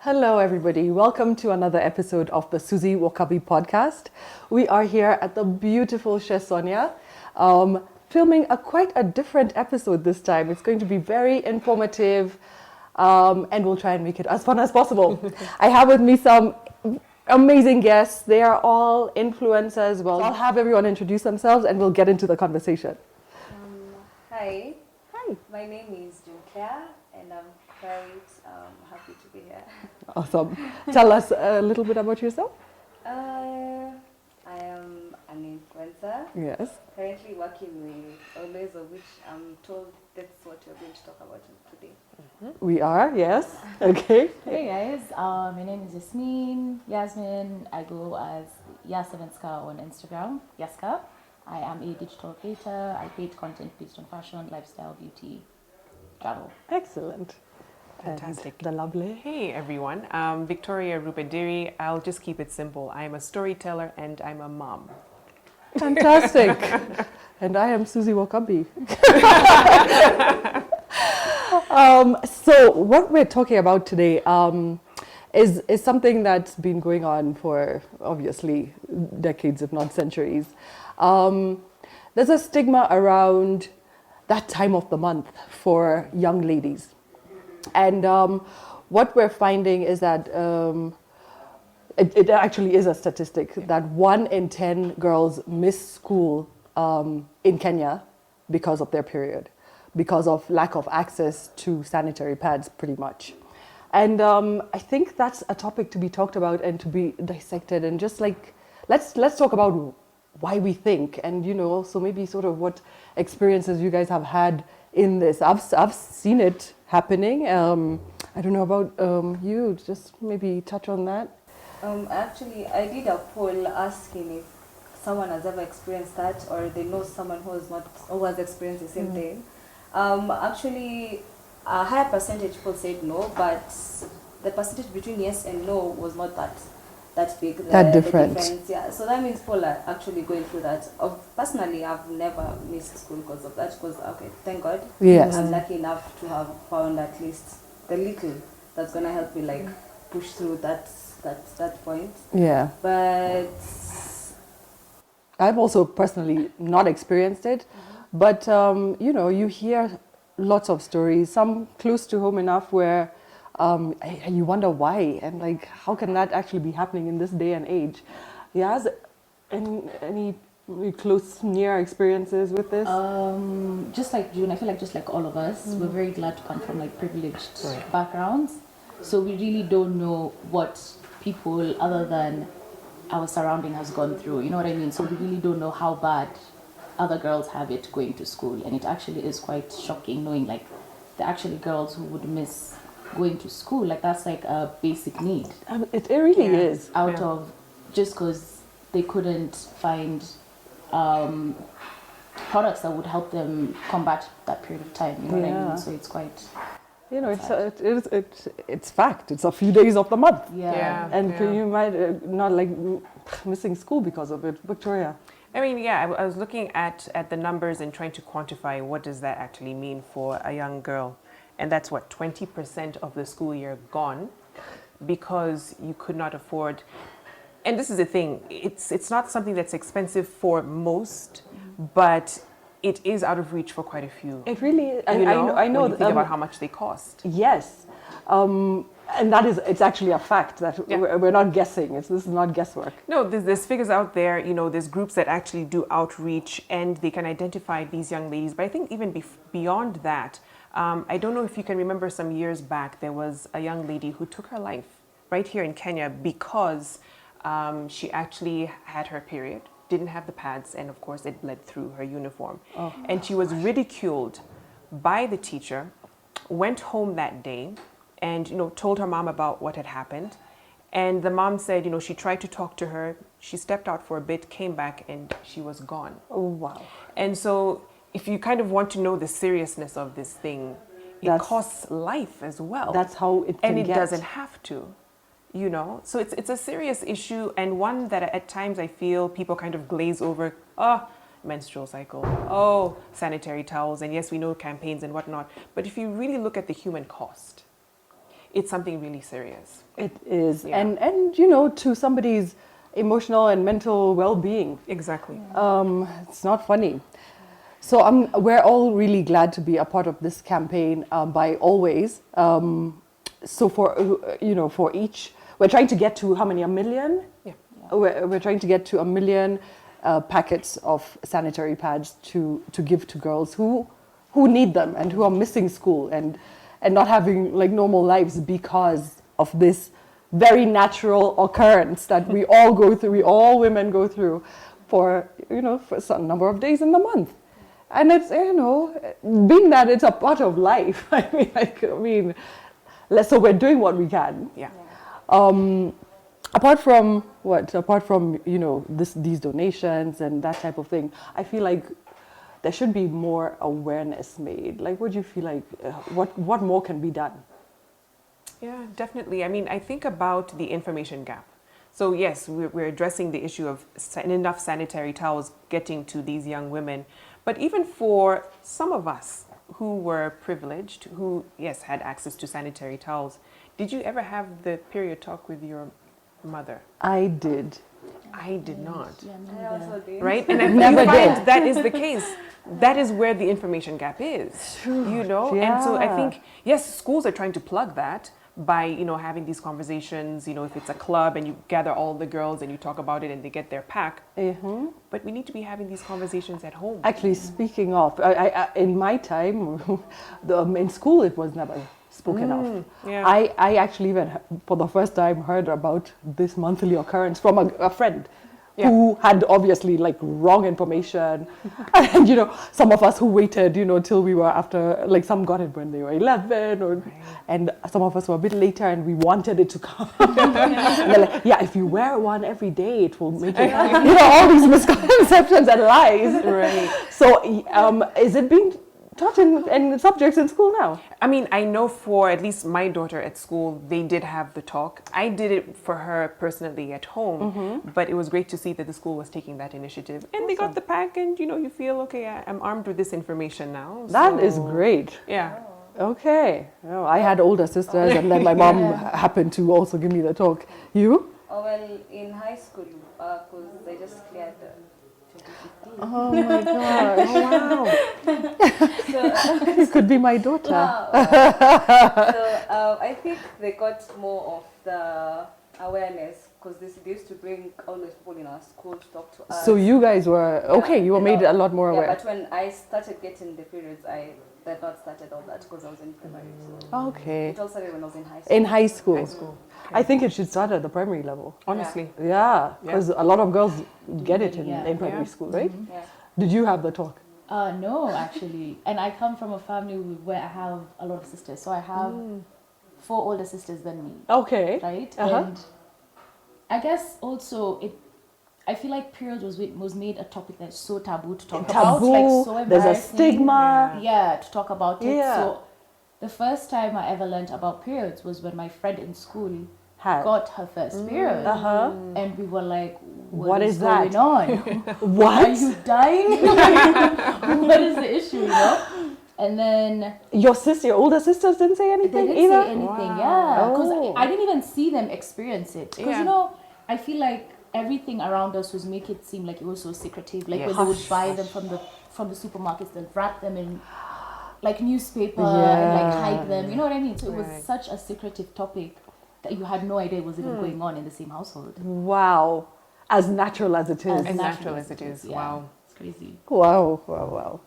Hello, everybody. Welcome to another episode of the Susie Wakabi podcast. We are here at the beautiful Chez Sonia, filming quite a different episode this time. It's going to be very informative, and we'll try and make it as fun as possible. I have with me some amazing guests. They are all influencers. Well, I'll have everyone introduce themselves and we'll get into the conversation. Hi. Hi. My name is Claire, and I'm quite happy to be here. Awesome. Tell us a little bit about yourself. I am an influencer, Yes. currently working with Always, of which I'm told that's what we're going to talk about today. We are, yes. Okay. Hey guys, my name is Yasmin. I go as Yasevenska on Instagram, Yaska. I am a digital creator. I create content based on fashion, lifestyle, beauty, travel. Excellent. Fantastic. And the lovely. Hey everyone, Victoria Rupediri. I'll just keep it simple. I'm a storyteller and I'm a mom. Fantastic. And I am Susie Wakabi. So what we're talking about today is something that's been going on for obviously decades, if not centuries. There's a stigma around that time of the month for young ladies. And what we're finding is that it actually is a statistic that 1 in 10 girls miss school in Kenya because of their period, because of lack of access to sanitary pads, pretty much. And I think that's a topic to be talked about and to be dissected, and just like let's talk about why we think, and also maybe sort of what experiences you guys have had in this. I've seen it happening. I don't know about you. Just maybe touch on that. Actually, I did a poll asking if someone has ever experienced that, or they know someone who has experienced the same thing. Actually, a higher percentage people said no, but the percentage between yes and no was not that big. That different. The difference, yeah. So that means people are actually going through that. Personally, I've never missed school because of that. Because thank God, Yes. I'm lucky enough to have found at least the little that's gonna help me push through that point. Yeah. But I've also personally not experienced it, but you hear lots of stories, some close to home enough where you wonder why, and like how can that actually be happening in this day and age? Yes, any close near experiences with this? Just like June, I feel like just like all of us, we're very glad to come from like privileged backgrounds. So we really don't know what people other than our surrounding has gone through. You know what I mean? So we really don't know how bad other girls have it going to school, and it actually is quite shocking knowing like there are actually girls who would miss going to school. Like that's like a basic need. It really is. Out of just because they couldn't find products that would help them combat that period of time. You know what I mean? So it's quite. It's fact. It's a few days of the month. And you might not like missing school because of it. Victoria. I mean, I was looking at the numbers and trying to quantify what does that actually mean for a young girl. And that's what, 20% of the school year gone because you could not afford. And this is the thing, it's not something that's expensive for most, but it is out of reach for quite a few. It really is. I know when you think about how much they cost. Yes. And it's actually a fact that we're not guessing. This is not guesswork. No, there's figures out there, there's groups that actually do outreach and they can identify these young ladies. But I think even beyond that, I don't know if you can remember some years back, there was a young lady who took her life right here in Kenya because she actually had her period, didn't have the pads, and of course it bled through her uniform. And she was ridiculed by the teacher, went home that day and told her mom about what had happened. And the mom said, she tried to talk to her, she stepped out for a bit, came back, and she was gone. Oh, wow. And so if you kind of want to know the seriousness of this thing, it costs life as well. That's how it can And it get. doesn't have to, So it's a serious issue, and one that at times I feel people kind of glaze over. Menstrual cycle, sanitary towels, and yes, we know campaigns and whatnot. But if you really look at the human cost, it's something really serious. It is. Yeah. And you know, to somebody's emotional and mental well-being. Exactly. It's not funny. So we're all really glad to be a part of this campaign by Always. So for each, we're trying to get to how many? 1 million? Yeah. We're trying to get to 1 million packets of sanitary pads to give to girls who need them and who are missing school and not having like normal lives because of this very natural occurrence that we all go through, all women go through for some number of days in the month. And it's, being that it's a part of life, so we're doing what we can. Yeah. Apart from these donations and that type of thing, I feel like there should be more awareness made. Like, what do you feel like, what more can be done? Yeah, definitely. I mean, I think about the information gap. So yes, we're addressing the issue of enough sanitary towels getting to these young women. But even for some of us who were privileged, who, yes, had access to sanitary towels, did you ever have the period talk with your mother? I did. I did not. Yeah, me I neither. also did. Right? And I Never find did. that is the case. That is where the information gap is. You know? And so I Yeah. think, yes, schools are trying to plug that by, having these conversations, if it's a club and you gather all the girls and you talk about it and they get their pack. Mm-hmm. But we need to be having these conversations at home. Actually, speaking of, I in my time, in school it was never spoken of. Yeah. I actually even for the first time heard about this monthly occurrence from a friend. Yeah. Who had obviously like wrong information, and some of us who waited till we were after, like some got it when they were 11, and some of us were a bit later and we wanted it to come. And they're like, yeah, if you wear one every day it will make it, all these misconceptions and lies. Right. So is it being taught in subjects in school now? I mean, I know for at least my daughter at school, they did have the talk. I did it for her personally at home, but it was great to see that the school was taking that initiative. And they got the pack and, you feel, okay, I'm armed with this information now. That is So, great. Yeah. Okay. Oh, I had older sisters and then my mom happened to also give me the talk. You? Oh, well, in high school, because I just cleared the Oh my god. Oh wow. so, You could be my daughter. wow. So I think they got more of the awareness because they used to bring all those people in our school to talk to us. So you guys were you were made a lot more Yeah, aware. but when I started getting the periods, I had not started all that because I was in primary. So Okay. it all started when I was in high school. In high school. High school. I think it should start at the primary level. Honestly. Yeah, because a lot of girls get it in Yeah. primary Yeah. school, right? Yeah. Did you have the talk? No, actually. And I come from a family where I have a lot of sisters. So I have 4 older sisters than me, Okay. right? Uh-huh. And I guess also I feel like periods was made a topic that's so taboo to talk about. Taboo. Like so There's a embarrassing. stigma. Yeah, to talk about it. Yeah. So the first time I ever learned about periods was when my friend in school Had. got her first period. Uh-huh. And we were like, What is going that? on? What? Are you dying? What is the issue, And then Your older sisters didn't say they anything didn't either? say anything, Wow. yeah. Because Oh. I didn't even see them experience it. Because, Yeah. I feel like everything around us was make it seem like it was so secretive. Like Yes. when they would buy them from the supermarkets, they'd wrap them in like newspaper and like hide them. You know what I mean? So it was Right. such a secretive topic that you had no idea was even going on in the same household. Wow. As natural as it is. As natural as it is. Yeah. Wow. It's crazy. Wow, wow, wow.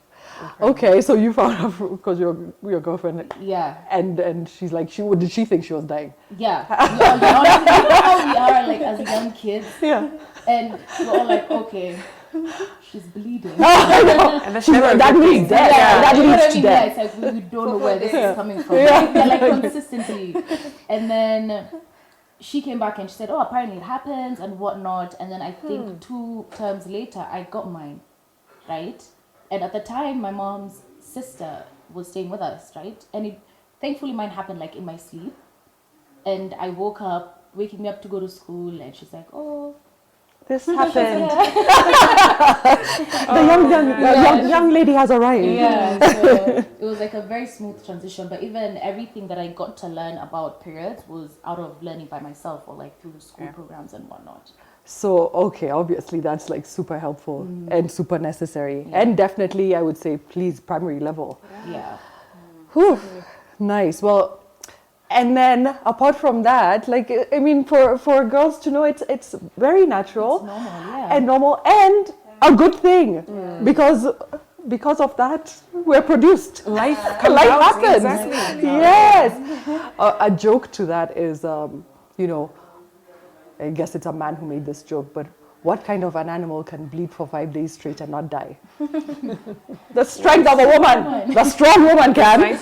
Okay, so you found out because your girlfriend, Yeah. and she's like, did she think she was dying? Yeah. You know how we are like as young kids. Yeah. And we're all like, okay, she's bleeding. And that's never a That good means thing. death. Yeah, That you know leads what I to mean? death. Yeah, it's like we don't know where this Yeah. is coming from. Yeah. Yeah, like consistently. And then she came back and she said, oh, apparently it happens and whatnot. And then I think 2 terms later, I got mine, right? And at the time, my mom's sister was staying with us, right? And thankfully mine happened like in my sleep. And I woke up, waking me up to go to school, and she's like, oh, this happened. The young lady has arrived. Yeah, so it was like a very smooth transition. But even everything that I got to learn about periods was out of learning by myself or like through school programs and whatnot. So, okay, obviously that's like super helpful and super necessary. And definitely, I would say, please, primary level. Yeah. Whew, nice. Well, and then apart from that, like, I mean, for girls to know, it's very natural. It's normal, yeah. And normal and a good thing because of that we're produced. Life Happens. Exactly. Yes. A joke to that is, I guess it's a man who made this joke, but what kind of an animal can bleed for 5 days straight and not die? The strength of a woman. The strong woman can.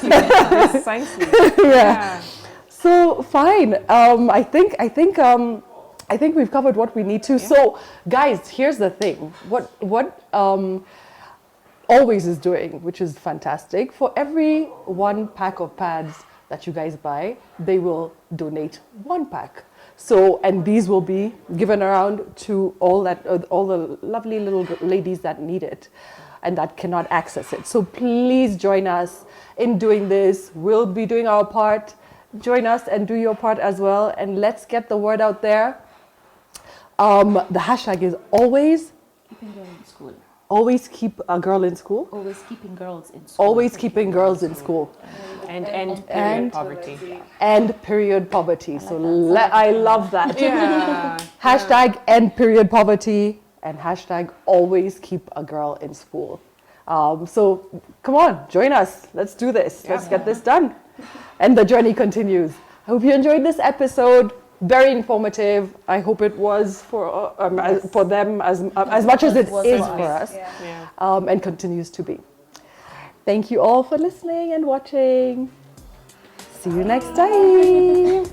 Precisely. Yeah. So fine. I think we've covered what we need to. Yeah. So guys, here's the thing. What Always is doing, which is fantastic. For every 1 pack of pads that you guys buy, they will donate 1 pack. So, and these will be given around to all the lovely little ladies that need it and that cannot access it. So please join us in doing this. We'll be doing our part. Join us and do your part as well. And let's get the word out there. The hashtag is always Keeping girls in school. Always keep a girl in school. Always keeping girls in school. Always keeping girls in school. And period poverty. And period poverty. So I love that. Yeah. Hashtag end period poverty and hashtag always keep a girl in school. So come on, join us. Let's do this. Yeah. Let's get this done. And the journey continues. I hope you enjoyed this episode. Very informative. I hope it was for them as much as it is for us, and continues to be. Thank you all for listening and watching. See you next time.